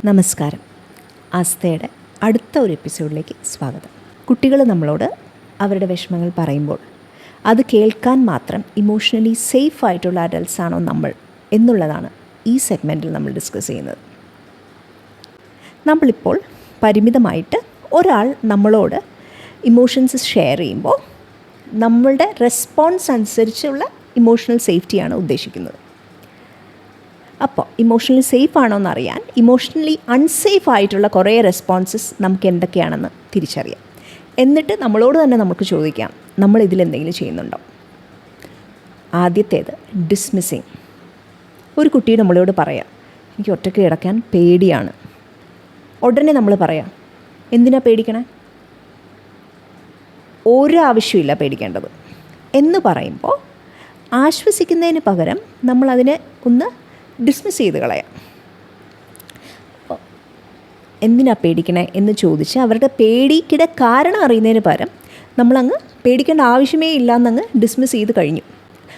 നമസ്കാരം. ആസ്തയുടെ അടുത്ത ഒരു എപ്പിസോഡിലേക്ക് സ്വാഗതം. കുട്ടികൾ നമ്മളോട് അവരുടെ വിഷമങ്ങൾ പറയുമ്പോൾ അത് കേൾക്കാൻ മാത്രം ഇമോഷണലി സേഫ് ആയിട്ടുള്ള അഡൽട്ട്സ് ആണോ നമ്മൾ എന്നുള്ളതാണ് ഈ സെഗ്മെൻറ്റിൽ നമ്മൾ ഡിസ്കസ് ചെയ്യുന്നത്. നമ്മളിപ്പോൾ പരിമിതമായിട്ട് ഒരാൾ നമ്മളോട് ഇമോഷൻസ് ഷെയർ ചെയ്യുമ്പോൾ നമ്മളുടെ റെസ്പോൺസ് അനുസരിച്ചുള്ള ഇമോഷണൽ സേഫ്റ്റിയാണ് ഉദ്ദേശിക്കുന്നത്. അപ്പോൾ ഇമോഷണലി സേഫ് ആണോ എന്നറിയാൻ ഇമോഷണലി അൺസേഫ് ആയിട്ടുള്ള കുറേ റെസ്പോൺസസ് നമുക്ക് എന്തൊക്കെയാണെന്ന് തിരിച്ചറിയാം. എന്നിട്ട് നമ്മളോട് തന്നെ നമുക്ക് ചോദിക്കാം, നമ്മൾ ഇതിലെന്തെങ്കിലും ചെയ്യുന്നുണ്ടോ? ആദ്യത്തേത് ഡിസ്മിസ്സിങ്. ഒരു കുട്ടി നമ്മളോട് പറയാം, എനിക്ക് ഒറ്റയ്ക്ക് കിടക്കാൻ പേടിയാണ്. ഉടനെ നമ്മൾ പറയാം, എന്തിനാ പേടിക്കണേ? ഒരു ആവശ്യമില്ല പേടിക്കേണ്ടത് എന്ന് പറയുമ്പോൾ ആശ്വസിക്കുന്നതിന് പകരം നമ്മളതിനെ ഒന്ന് ഡിസ്മിസ് ചെയ്ത് കളയാം. അപ്പോൾ എന്തിനാ പേടിക്കണേ എന്ന് ചോദിച്ച് അവരുടെ പേടിക്കിടെ കാരണം അറിയുന്നതിന് പകരം നമ്മളങ്ങ് പേടിക്കേണ്ട ആവശ്യമേ ഇല്ല എന്നങ്ങ് ഡിസ്മിസ് ചെയ്ത് കഴിഞ്ഞു.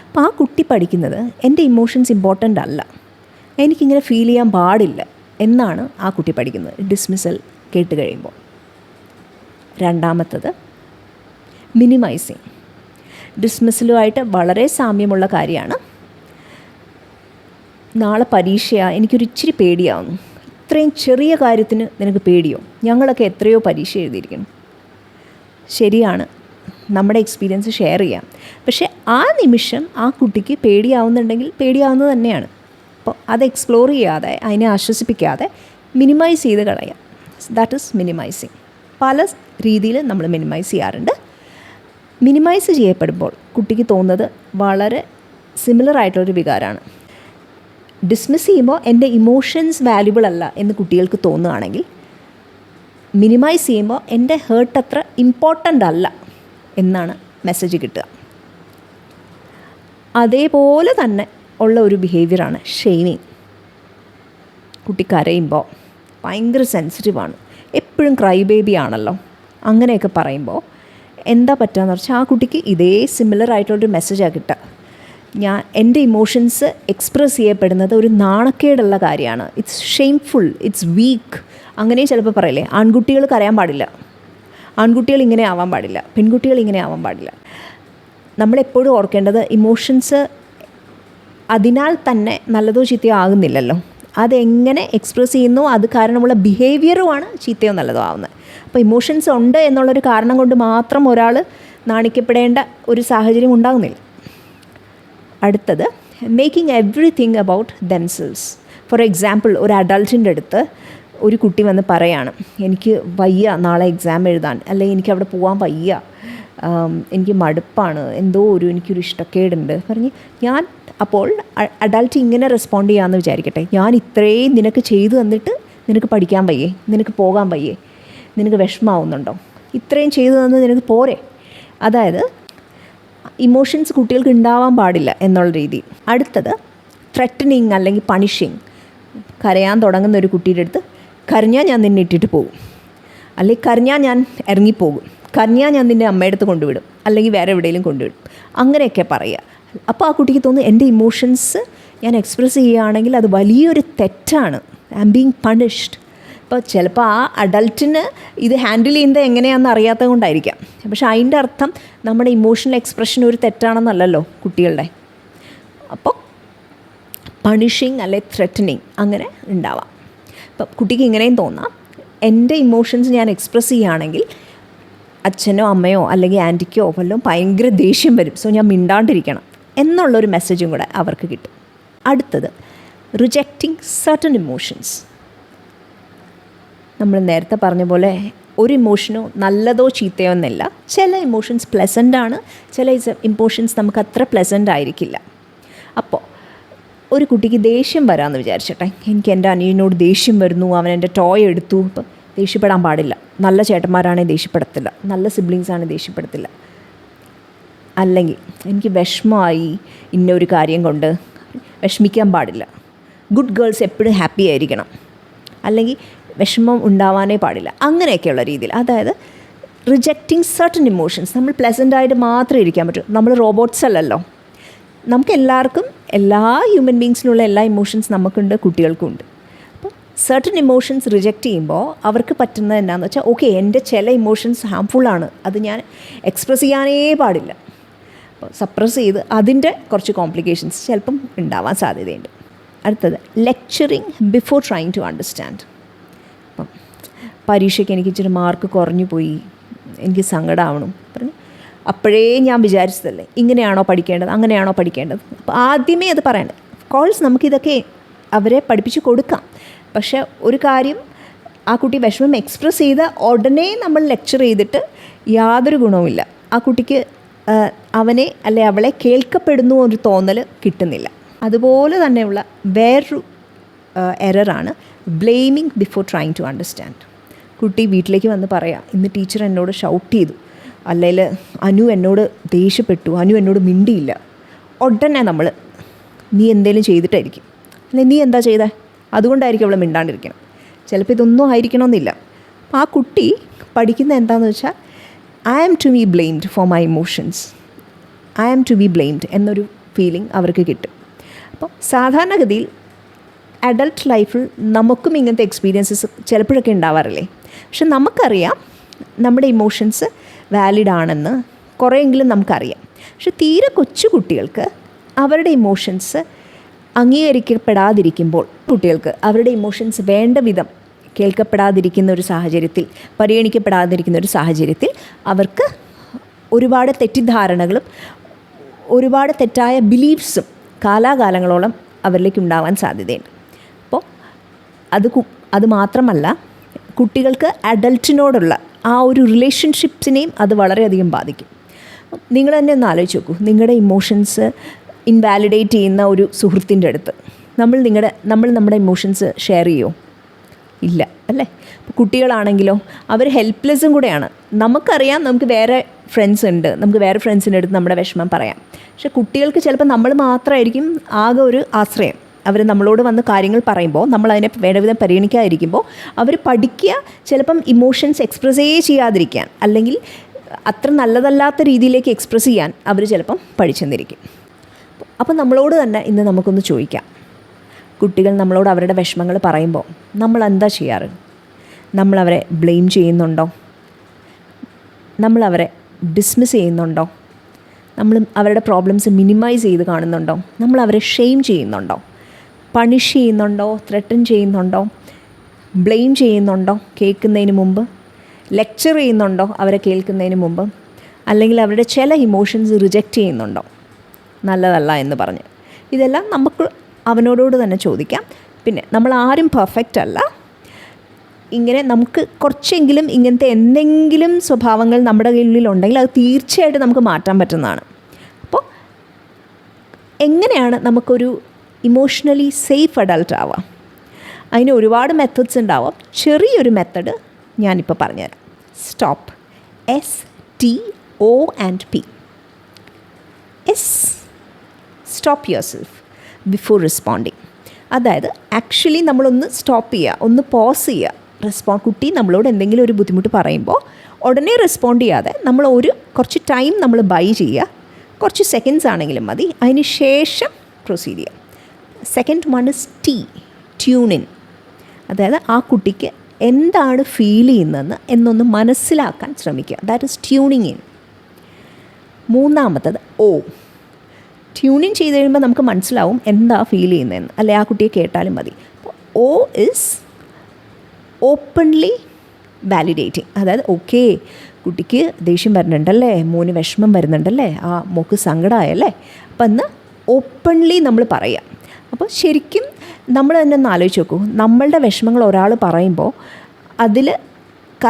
അപ്പോൾ ആ കുട്ടി പഠിക്കുന്നത് എൻ്റെ ഇമോഷൻസ് ഇമ്പോർട്ടൻ്റ് അല്ല, എനിക്കിങ്ങനെ ഫീൽ ചെയ്യാൻ പാടില്ല എന്നാണ് ആ കുട്ടി പഠിക്കുന്നത് ഡിസ്മിസൽ കേട്ട് കഴിയുമ്പോൾ. രണ്ടാമത്തത് മിനിമൈസിങ്. ഡിസ്മിസലുമായിട്ട് വളരെ സാമ്യമുള്ള കാര്യമാണ്. നാളെ പരീക്ഷയാണ്, എനിക്കൊരു ഇച്ചിരി പേടിയാവുന്നു. ഇത്രയും ചെറിയ കാര്യത്തിന് നിനക്ക് പേടിയോ? ഞങ്ങളൊക്കെ എത്രയോ പരീക്ഷ എഴുതിയിരിക്കണം. ശരിയാണ്, നമ്മുടെ എക്സ്പീരിയൻസ് ഷെയർ ചെയ്യാം. പക്ഷേ ആ നിമിഷം ആ കുട്ടിക്ക് പേടിയാവുന്നുണ്ടെങ്കിൽ പേടിയാവുന്നത് തന്നെയാണ്. അപ്പോൾ അത് എക്സ്പ്ലോർ ചെയ്യാതെ അതിനെ ആശ്വസിപ്പിക്കാതെ മിനിമൈസ് ചെയ്ത് കളയാം. That is minimising. പല രീതിയിൽ നമ്മൾ മിനിമൈസ് ചെയ്യാറുണ്ട്. മിനിമൈസ് ചെയ്യപ്പെടുമ്പോൾ കുട്ടിക്ക് തോന്നുന്നത് വളരെ സിമിലർ ആയിട്ടുള്ളൊരു വികാരമാണ്. ഡിസ്മിസ് ചെയ്യുമ്പോൾ എൻ്റെ ഇമോഷൻസ് വാല്യുബിൾ അല്ല എന്ന് കുട്ടികൾക്ക് തോന്നുകയാണെങ്കിൽ, മിനിമൈസ് ചെയ്യുമ്പോൾ എൻ്റെ ഹേർട്ട് അത്ര ഇമ്പോർട്ടൻ്റ് അല്ല എന്നാണ് മെസ്സേജ് കിട്ടുക. അതേപോലെ തന്നെ ഉള്ള ഒരു ബിഹേവിയറാണ് ഷെയ്മിങ്. കുട്ടി കരയുമ്പോൾ ഭയങ്കര സെൻസിറ്റീവാണ്, എപ്പോഴും ക്രൈ ബേബി ആണല്ലോ, അങ്ങനെയൊക്കെ പറയുമ്പോൾ എന്താ പറ്റുകയെന്ന് വെച്ചാൽ ആ കുട്ടിക്ക് ഇതേ സിമിലർ ആയിട്ടുള്ളൊരു മെസ്സേജാണ് കിട്ടുക. എൻ്റെ ഇമോഷൻസ് എക്സ്പ്രസ് ചെയ്യപ്പെടുന്നത് ഒരു നാണക്കേടുള്ള കാര്യമാണ്, ഇറ്റ്സ് ഷെയിംഫുൾ, ഇറ്റ്സ് വീക്ക്. അങ്ങനെ ചിലപ്പോൾ പറയില്ലേ, ആൺകുട്ടികൾ കരയാൻ പാടില്ല, ആൺകുട്ടികൾ ഇങ്ങനെ ആവാൻ പാടില്ല, പെൺകുട്ടികൾ ഇങ്ങനെ ആവാൻ പാടില്ല. നമ്മളെപ്പോഴും ഓർക്കേണ്ടത് ഇമോഷൻസ് അതിനാൽ തന്നെ നല്ലതോ ചീത്തയോ ആകുന്നില്ലല്ലോ, അതെങ്ങനെ എക്സ്പ്രസ് ചെയ്യുന്നു അത് കാരണമുള്ള ബിഹേവിയറുമാണ് ചീത്തയോ നല്ലതോ ആവുന്നത്. അപ്പോൾ ഇമോഷൻസ് ഉണ്ട് എന്നുള്ളൊരു കാരണം കൊണ്ട് മാത്രം ഒരാൾ നാണിക്കപ്പെടേണ്ട ഒരു സാഹചര്യം ഉണ്ടാകുന്നില്ല. അടുത്തത് making everything about themselves. For example, ഒരു അഡൾട്ടിൻ്റെ അടുത്ത് ഒരു കുട്ടി വന്ന് പറയാണ്, എനിക്ക് വയ്യ നാളെ എക്സാം എഴുതാൻ, അല്ലെങ്കിൽ എനിക്ക് അവിടെ പോകാൻ വയ്യ, എനിക്ക് മടുപ്പാണ്, എനിക്കൊരു ഇഷ്ടക്കേടുണ്ട് പറഞ്ഞ് ഞാൻ അപ്പോൾ അഡൾട്ട് ഇങ്ങനെ റെസ്പോണ്ട് ചെയ്യാമെന്ന് വിചാരിക്കട്ടെ, ഞാൻ ഇത്രയും നിനക്ക് ചെയ്തു തന്നിട്ട് നിനക്ക് പഠിക്കാൻ വയ്യേ, നിനക്ക് പോകാൻ വയ്യേ, നിനക്ക് വിഷമാവുന്നുണ്ടോ, ഇത്രയും ചെയ്തു തന്നത് നിനക്ക് പോരെ? അതായത് ഇമോഷൻസ് കുട്ടികൾക്ക് ഉണ്ടാവാൻ പാടില്ല എന്നുള്ള രീതി. അടുത്തത് ത്രെറ്റനിങ് അല്ലെങ്കിൽ പണിഷിങ്. കരയാൻ തുടങ്ങുന്ന ഒരു കുട്ടിയുടെ അടുത്ത് കരഞ്ഞാൽ ഞാൻ നിന്നെ ഇട്ടിട്ട് പോകും, അല്ലെങ്കിൽ കരഞ്ഞാൽ ഞാൻ ഇറങ്ങിപ്പോകും, കരഞ്ഞാൽ ഞാൻ നിൻ്റെ അമ്മയുടെ അടുത്ത് കൊണ്ടുവിടും, അല്ലെങ്കിൽ വേറെ എവിടെയെങ്കിലും കൊണ്ടുവിടും, അങ്ങനെയൊക്കെ പറയുക. അപ്പോൾ ആ കുട്ടിക്ക് തോന്നുന്നു എൻ്റെ ഇമോഷൻസ് ഞാൻ എക്സ്പ്രസ് ചെയ്യുകയാണെങ്കിൽ അത് വലിയൊരു തെറ്റാണ്, ഐ ആം ബീങ് പണിഷ്ഡ്. അപ്പോൾ ചിലപ്പോൾ ആ അഡൾട്ടിന് ഇത് ഹാൻഡിൽ ചെയ്യുന്നത് എങ്ങനെയാണെന്ന് അറിയാത്തത് കൊണ്ടായിരിക്കാം. പക്ഷെ അതിൻ്റെ അർത്ഥം നമ്മുടെ ഇമോഷണൽ എക്സ്പ്രഷൻ ഒരു തെറ്റാണെന്നല്ലല്ലോ കുട്ടികളുടെ. അപ്പോൾ പണിഷിങ് അല്ലെ ത്രെറ്റനിങ് അങ്ങനെ ഉണ്ടാവാം. അപ്പോൾ കുട്ടിക്ക് ഇങ്ങനെയും തോന്നാം, എൻ്റെ ഇമോഷൻസ് ഞാൻ എക്സ്പ്രസ് ചെയ്യുകയാണെങ്കിൽ അച്ഛനോ അമ്മയോ അല്ലെങ്കിൽ ആൻറ്റിക്കോ വല്ലതും ഭയങ്കര ദേഷ്യം വരും, സോ ഞാൻ മിണ്ടാണ്ടിരിക്കണം എന്നുള്ളൊരു മെസ്സേജും കൂടെ അവർക്ക് കിട്ടും. അടുത്തത് റിജക്റ്റിംഗ് സർട്ടൻ ഇമോഷൻസ്. നമ്മൾ നേരത്തെ പറഞ്ഞ പോലെ ഒരു ഇമോഷനോ നല്ലതോ ചീത്തയോ എന്നല്ല. ചില ഇമോഷൻസ് പ്ലസൻ്റ് ആണ്, ചില ഇമോഷൻസ് നമുക്ക് അത്ര പ്ലസൻ്റ് ആയിരിക്കില്ല. അപ്പോൾ ഒരു കുട്ടിക്ക് ദേഷ്യം വരാമെന്ന് വിചാരിച്ചട്ടെ, എനിക്ക് എൻ്റെ അനിയനോട് ദേഷ്യം വരുന്നു, അവൻ എൻ്റെ ടോയ് എടുത്തു. ഇപ്പം ദേഷ്യപ്പെടാൻ പാടില്ല, നല്ല ചേട്ടന്മാരാണെങ്കിൽ ദേഷ്യപ്പെടത്തില്ല, നല്ല സിബ്ലിങ്സ് ആണെങ്കിൽ ദേഷ്യപ്പെടത്തില്ല. അല്ലെങ്കിൽ എനിക്ക് വിഷമമായി ഇന്നൊരു കാര്യം കൊണ്ട്, വിഷമിക്കാൻ പാടില്ല, ഗുഡ് ഗേൾസ് എപ്പോഴും ഹാപ്പി ആയിരിക്കണം, അല്ലെങ്കിൽ വിഷമം ഉണ്ടാവാനേ പാടില്ല, അങ്ങനെയൊക്കെയുള്ള രീതിയിൽ. അതായത് റിജക്റ്റിംഗ് സർട്ടൻ ഇമോഷൻസ്. നമ്മൾ പ്ലസൻ്റായിട്ട് മാത്രമേ ഇരിക്കാൻ പറ്റൂ, നമ്മൾ റോബോട്ട്സ് അല്ലല്ലോ. നമുക്ക് എല്ലാവർക്കും, എല്ലാ ഹ്യൂമൻ ബീങ്സിലുള്ള എല്ലാ ഇമോഷൻസ് നമുക്കുണ്ട്, കുട്ടികൾക്കും ഉണ്ട്. അപ്പോൾ സർട്ടൻ ഇമോഷൻസ് റിജക്റ്റ് ചെയ്യുമ്പോൾ അവർക്ക് പറ്റുന്നത് എന്താണെന്ന് വെച്ചാൽ ഓക്കെ എൻ്റെ ചില ഇമോഷൻസ് ഹാംഫുള്ളാണ്, അത് ഞാൻ എക്സ്പ്രസ് ചെയ്യാനേ പാടില്ല. അപ്പോൾ സപ്രസ് ചെയ്ത് അതിൻ്റെ കുറച്ച് കോംപ്ലിക്കേഷൻസ് ചിലപ്പം ഉണ്ടാവാൻ സാധ്യതയുണ്ട്. അടുത്തത് lecturing before trying to understand. അപ്പം പരീക്ഷയ്ക്ക് എനിക്ക് ഇച്ചിരി മാർക്ക് കുറഞ്ഞു പോയി, എനിക്ക് സങ്കടമാവണം പറഞ്ഞു, അപ്പോഴേ ഞാൻ വിചാരിച്ചതല്ലേ ഇങ്ങനെയാണോ പഠിക്കേണ്ടത്, അങ്ങനെയാണോ പഠിക്കേണ്ടത്. അപ്പോൾ ആദ്യമേ അത് പറയണ്ടേ. കോഴ്സ് നമുക്കിതൊക്കെ അവരെ പഠിപ്പിച്ച് കൊടുക്കാം. പക്ഷേ ഒരു കാര്യം, ആ കുട്ടി വിഷമം എക്സ്പ്രസ് ചെയ്ത ഉടനെ നമ്മൾ ലെക്ചർ ചെയ്തിട്ട് യാതൊരു ഗുണവുമില്ല. ആ കുട്ടിക്ക് അവനെ അല്ലെ അവളെ കേൾക്കപ്പെടുന്നു ഒരു തോന്നൽ കിട്ടുന്നില്ല. അതുപോലെ തന്നെയുള്ള വേറൊരു എററാണ് blaming before trying to understand. കുട്ടി വീട്ടിലേക്ക് വന്ന് പറയാം, ഇന്ന് ടീച്ചർ എന്നോട് ഷൗട്ട് ചെയ്തു, അല്ലെങ്കിൽ അനു എന്നോട് ദേഷ്യപ്പെട്ടു, അനു എന്നോട് മിണ്ടിയില്ല. ഉടനെ നമ്മൾ നീ എന്തേലും ചെയ്തിട്ടായിരിക്കും, അല്ലെങ്കിൽ നീ എന്താ ചെയ്തേ, അതുകൊണ്ടായിരിക്കും അവൾ മിണ്ടാണ്ടിരിക്കണം. ചിലപ്പോൾ ഇതൊന്നും ആയിരിക്കണമെന്നില്ല. അപ്പോൾ ആ കുട്ടി പഠിക്കുന്ന എന്താണെന്ന് വെച്ചാൽ I am to be blamed for my emotions, I am to be blamed എന്നൊരു ഫീലിംഗ് അവർക്ക് കിട്ടും. അപ്പോൾ സാധാരണഗതിയിൽ അഡൾട്ട് ലൈഫിൽ നമുക്കും ഇങ്ങനത്തെ എക്സ്പീരിയൻസസ് ചിലപ്പോഴൊക്കെ ഉണ്ടാവാറില്ലേ. പക്ഷെ നമുക്കറിയാം നമ്മുടെ ഇമോഷൻസ് വാലിഡ് ആണെന്ന് കുറേയെങ്കിലും നമുക്കറിയാം. പക്ഷെ തീരെ കൊച്ചു കുട്ടികൾക്ക് അവരുടെ ഇമോഷൻസ് അംഗീകരിക്കപ്പെടാതിരിക്കുമ്പോൾ, കുട്ടികൾക്ക് അവരുടെ ഇമോഷൻസ് വേണ്ട വിധം കേൾക്കപ്പെടാതിരിക്കുന്ന ഒരു സാഹചര്യത്തിൽ, പരിഗണിക്കപ്പെടാതിരിക്കുന്ന ഒരു സാഹചര്യത്തിൽ അവർക്ക് ഒരുപാട് തെറ്റിദ്ധാരണകളും ഒരുപാട് തെറ്റായ ബിലീഫ്സും കാലാകാലങ്ങളോളം അവരിലേക്ക് ഉണ്ടാവാൻ സാധ്യതയുണ്ട്. അപ്പോൾ അത് മാത്രമല്ല, കുട്ടികൾക്ക് അഡൾട്ടിനോടുള്ള ആ ഒരു റിലേഷൻഷിപ്സിനെയും അത് വളരെയധികം ബാധിക്കും. നിങ്ങൾ തന്നെ ഒന്ന് ആലോചിച്ച് നോക്കൂ, നിങ്ങളുടെ ഇമോഷൻസ് ഇൻവാലിഡേറ്റ് ചെയ്യുന്ന ഒരു സുഹൃത്തിൻ്റെ അടുത്ത് നമ്മൾ നമ്മുടെ ഇമോഷൻസ് ഷെയർ ചെയ്യുമോ? ഇല്ല അല്ലേ. കുട്ടികളാണെങ്കിലോ അവർ ഹെൽപ്ലെസ്സും കൂടെയാണ്. നമുക്കറിയാം നമുക്ക് വേറെ ഫ്രണ്ട്സ് ഉണ്ട്, നമുക്ക് വേറെ ഫ്രണ്ട്സിൻ്റെ അടുത്ത് നമ്മുടെ വിഷമം പറയാം. പക്ഷേ കുട്ടികൾക്ക് ചിലപ്പോൾ നമ്മൾ മാത്രമായിരിക്കും ആകെ ഒരു ആശ്രയം. അവർ നമ്മളോട് വന്ന് കാര്യങ്ങൾ പറയുമ്പോൾ നമ്മൾ അതിനെ വേണ്ടവിധം പരിഗണിക്കാതിരിക്കുമ്പോൾ അവർ പഠിക്കുക ചിലപ്പം ഇമോഷൻസ് എക്സ്പ്രസ്സേ ചെയ്യാതിരിക്കാൻ, അല്ലെങ്കിൽ അത്ര നല്ലതല്ലാത്ത രീതിയിലേക്ക് എക്സ്പ്രസ് ചെയ്യാൻ അവർ ചിലപ്പം പഠിച്ചെന്നിരിക്കും. അപ്പോൾ നമ്മളോട് തന്നെ ഇന്ന് നമുക്കൊന്ന് ചോദിക്കാം, കുട്ടികൾ നമ്മളോട് അവരുടെ വിഷമങ്ങൾ പറയുമ്പോൾ നമ്മൾ എന്താ ചെയ്യാറ്? നമ്മളവരെ ബ്ലെയിം ചെയ്യുന്നുണ്ടോ? നമ്മളവരെ ഡിസ്മിസ് ചെയ്യുന്നുണ്ടോ? നമ്മൾ അവരുടെ പ്രോബ്ലംസ് മിനിമൈസ് ചെയ്ത് കാണുന്നുണ്ടോ? നമ്മളവരെ ഷെയിം ചെയ്യുന്നുണ്ടോ? പണിഷ് ചെയ്യുന്നുണ്ടോ? ത്രെട്ടൻ ചെയ്യുന്നുണ്ടോ? ബ്ലെയിം ചെയ്യുന്നുണ്ടോ കേൾക്കുന്നതിന് മുമ്പ്? ലെക്ചർ ചെയ്യുന്നുണ്ടോ അവരെ കേൾക്കുന്നതിന് മുമ്പ്? അല്ലെങ്കിൽ അവരുടെ ചില ഇമോഷൻസ് റിജക്റ്റ് ചെയ്യുന്നുണ്ടോ നല്ലതല്ല എന്ന് പറഞ്ഞ്? ഇതെല്ലാം നമുക്ക് അവനോട് തന്നെ ചോദിക്കാം. പിന്നെ നമ്മൾ ആരും പെർഫെക്റ്റ് അല്ല. ഇങ്ങനെ നമുക്ക് കുറച്ചെങ്കിലും ഇങ്ങനത്തെ എന്തെങ്കിലും സ്വഭാവങ്ങൾ നമ്മുടെ കയ്യിലുണ്ടെങ്കിൽ അത് തീർച്ചയായിട്ടും നമുക്ക് മാറ്റാൻ പറ്റുന്നതാണ്. അപ്പോൾ എങ്ങനെയാണ് നമുക്കൊരു ഇമോഷണലി സേഫ് അഡൾട്ട് ആവാം? അതിന് ഒരുപാട് മെത്തേഡ്സ് ഉണ്ടാവാം. ചെറിയൊരു മെത്തഡ് ഞാനിപ്പോൾ പറഞ്ഞുതരാം. Stop. STOP. Stop your self before responding. അതായത് ആക്ച്വലി നമ്മളൊന്ന് സ്റ്റോപ്പ് ചെയ്യുക, ഒന്ന് പോസ് ചെയ്യുക. കുട്ടി നമ്മളോട് എന്തെങ്കിലും ഒരു ബുദ്ധിമുട്ട് പറയുമ്പോൾ ഉടനെ റെസ്പോണ്ട് ചെയ്യാതെ നമ്മൾ കുറച്ച് ടൈം നമ്മൾ ബൈ ചെയ്യുക. കുറച്ച് സെക്കൻഡ്സ് ആണെങ്കിലും മതി. അതിന് ശേഷം പ്രൊസീഡ് ചെയ്യുക. Second one is tune in. അതായത് ആ കുട്ടിക്ക് എന്താണ് ഫീൽ ചെയ്യുന്നതെന്ന് എന്നൊന്ന് മനസ്സിലാക്കാൻ ശ്രമിക്കുക. That is tuning in. മൂന്നാമത്തത് ട്യൂണിങ് ചെയ്ത് കഴിയുമ്പോൾ നമുക്ക് മനസ്സിലാവും എന്താ ഫീൽ ചെയ്യുന്നതെന്ന്, അല്ലെ ആ കുട്ടിയെ കേട്ടാലും മതി. അപ്പോൾ ഇസ് ഓപ്പൺലി വാലിഡേറ്റിംഗ്. അതായത് ഓക്കെ, കുട്ടിക്ക് ദേഷ്യം വരുന്നുണ്ടല്ലേ, മോന് വിഷമം വരുന്നുണ്ടല്ലേ, ആ മോക്ക് സങ്കടമായല്ലേ, അപ്പം എന്ന് ഓപ്പൺലി നമ്മൾ പറയാം. അപ്പോൾ ശരിക്കും നമ്മൾ തന്നെ ഒന്ന് ആലോചിച്ച് നോക്കൂ, നമ്മളുടെ വിഷമങ്ങൾ ഒരാൾ പറയുമ്പോൾ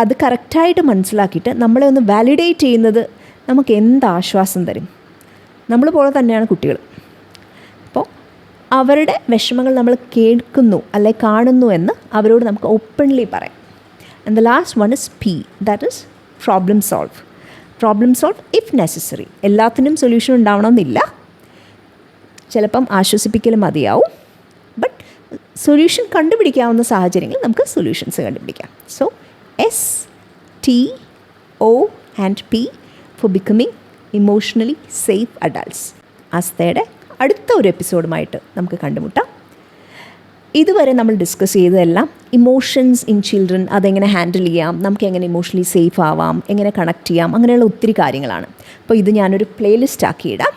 അത് കറക്റ്റായിട്ട് മനസ്സിലാക്കിയിട്ട് നമ്മളെ ഒന്ന് വാലിഡേറ്റ് ചെയ്യുന്നത് നമുക്ക് എന്ത് ആശ്വാസം തരും. നമ്മൾ പോലെ തന്നെയാണ് കുട്ടികൾ. അപ്പോൾ അവരുടെ വിഷമങ്ങൾ നമ്മൾ കേൾക്കുന്നു അല്ലെ കാണുന്നു എന്ന് അവരോട് നമുക്ക് ഓപ്പൺലി പറയാം. And the last one is P, that is problem solve if necessary. എല്ലാത്തിനും സൊല്യൂഷൻ ഉണ്ടാവണമെന്നില്ല, ചിലപ്പം ആശ്വസിപ്പിക്കൽ മതിയാവും. ബട്ട് സൊല്യൂഷൻ കണ്ടുപിടിക്കാവുന്ന സാഹചര്യങ്ങളിൽ നമുക്ക് സൊല്യൂഷൻസ് കണ്ടുപിടിക്കാം. So STOP for becoming emotionally safe adults. ആസ്തയുടെ അടുത്ത ഒരു എപ്പിസോഡുമായിട്ട് നമുക്ക് കണ്ടുമുട്ടാം. ഇതുവരെ നമ്മൾ ഡിസ്കസ് ചെയ്തതെല്ലാം ഇമോഷൻസ് ഇൻ ചിൽഡ്രൻ, അതെങ്ങനെ ഹാൻഡിൽ ചെയ്യാം, നമുക്ക് എങ്ങനെ ഇമോഷണലി സേഫ് ആവാം, എങ്ങനെ കണക്ട് ചെയ്യാം, അങ്ങനെയുള്ള ഒത്തിരി കാര്യങ്ങളാണ്. അപ്പോൾ ഇത് ഞാനൊരു പ്ലേലിസ്റ്റ് ആക്കിയിടാം.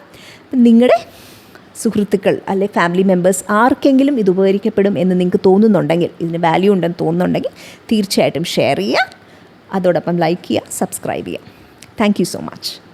നിങ്ങളുടെ സുഹൃത്തുക്കൾ അല്ലെ ഫാമിലി മെമ്പേഴ്സ് ആർക്കെങ്കിലും ഇത് ഉപകരിക്കപ്പെടും എന്ന് നിങ്ങൾക്ക് തോന്നുന്നുണ്ടെങ്കിൽ, ഇതിന് വാല്യൂ ഉണ്ടെന്ന് തോന്നുന്നുണ്ടെങ്കിൽ തീർച്ചയായിട്ടും ഷെയർ ചെയ്യുക. അതോടൊപ്പം ലൈക്ക് ചെയ്യുക, സബ്സ്ക്രൈബ് ചെയ്യുക. Thank you so much.